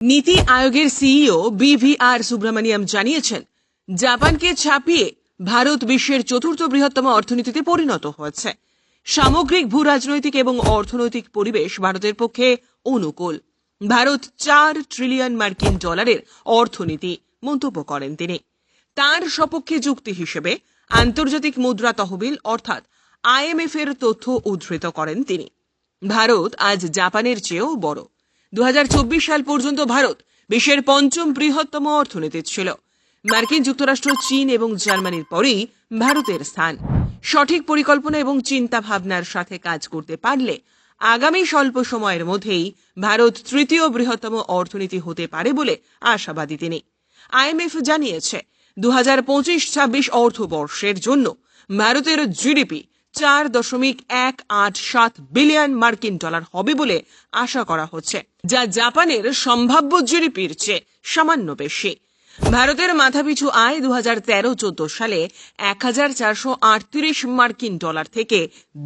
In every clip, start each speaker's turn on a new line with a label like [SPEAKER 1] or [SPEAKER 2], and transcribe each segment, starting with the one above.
[SPEAKER 1] নীতি আয়োগের CEO BVR Subramaniam জানিয়েছেন, জাপানকে ছাপিয়ে ভারত বিশ্বের চতুর্থ বৃহত্তম অর্থনীতিতে পরিণত হয়েছে। সামগ্রিক ভূরাজনৈতিক এবং অর্থনৈতিক পরিবেশ ভারতের পক্ষে অনুকূল। ভারত 4 ট্রিলিয়ন মার্কিন ডলারের অর্থনীতি মন্তব্য করেন তিনি। তার সপক্ষে যুক্তি হিসেবে আন্তর্জাতিক মুদ্রা তহবিল অর্থাৎ আইএমএফ এর তথ্য উদ্ধৃত করেন তিনি। ভারত আজ জাপানের চেয়েও বড়। 2024 সাল পর্যন্ত ভারত বিশ্বের পঞ্চম বৃহত্তম অর্থনীতি ছিল। মার্কিন যুক্তরাষ্ট্র, চীন এবং জার্মানির পরেই ভারতের স্থান। সঠিক পরিকল্পনা এবং চিন্তা ভাবনার সাথে কাজ করতে পারলে আগামী স্বল্প সময়ের মধ্যেই ভারত তৃতীয় বৃহত্তম অর্থনীতি হতে পারে বলে আশাবাদী তিনি। আইএমএফ জানিয়েছে 2025-26 অর্থবর্ষের জন্য ভারতের জিডিপি 4.187 বিলিয়ন মার্কিন ডলার হবে বলে আশা করা হচ্ছে, যা জাপানের সম্ভাব্য জিডিপির চেয়ে সামান্য বেশি। ভারতের মাথাপিছু আয় 2013-14 সালে 1438 মার্কিন ডলার থেকে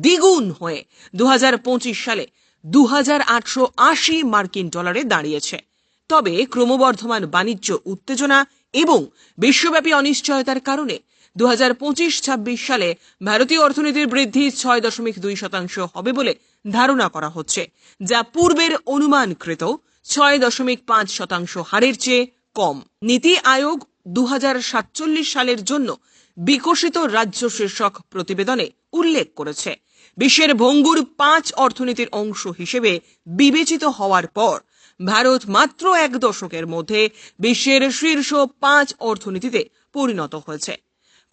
[SPEAKER 1] দ্বিগুণ হয়ে 2025 সালে 2880 মার্কিন ডলারে দাঁড়িয়েছে। তবে ক্রমবর্ধমান বাণিজ্য উত্তেজনা এবং বিশ্বব্যাপী অনিশ্চয়তার কারণে 2025-26 সালে ভারতীয় অর্থনীতির বৃদ্ধি 6.2% হবে বলে ধারণা করা হচ্ছে, যা পূর্বের অনুমানকৃত 6.5% হারের চেয়ে কম। নীতি আয়োগ 2047 সালের জন্য বিকশিত রাজ্য শীর্ষক প্রতিবেদনে উল্লেখ করেছে, বিশ্বের ভঙ্গুর 5 অর্থনীতির অংশ হিসেবে বিবেচিত হওয়ার পর ভারত মাত্র 1 দশকের মধ্যে বিশ্বের শীর্ষ 5 অর্থনীতিতে পরিণত হয়েছে।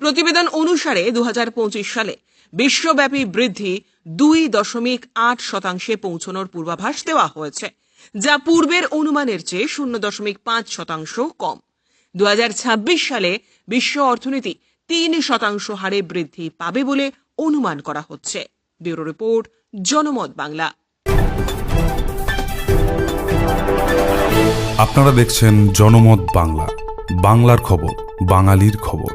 [SPEAKER 1] প্রতিবেদন অনুসারে 2025 সালে বিশ্বব্যাপী বৃদ্ধি 2.8% পৌঁছানোর পূর্বাভাস দেওয়া হয়েছে, যা পূর্বের অনুমানের চেয়ে 0.5% কম। 2026 সালে বিশ্ব অর্থনীতি 3% হারে বৃদ্ধি পাবে বলে অনুমান করা হচ্ছে। ব্যুরো রিপোর্ট, জনমত বাংলা।
[SPEAKER 2] আপনারা দেখছেন জনমত বাংলা, বাংলার খবর, বাঙালির খবর।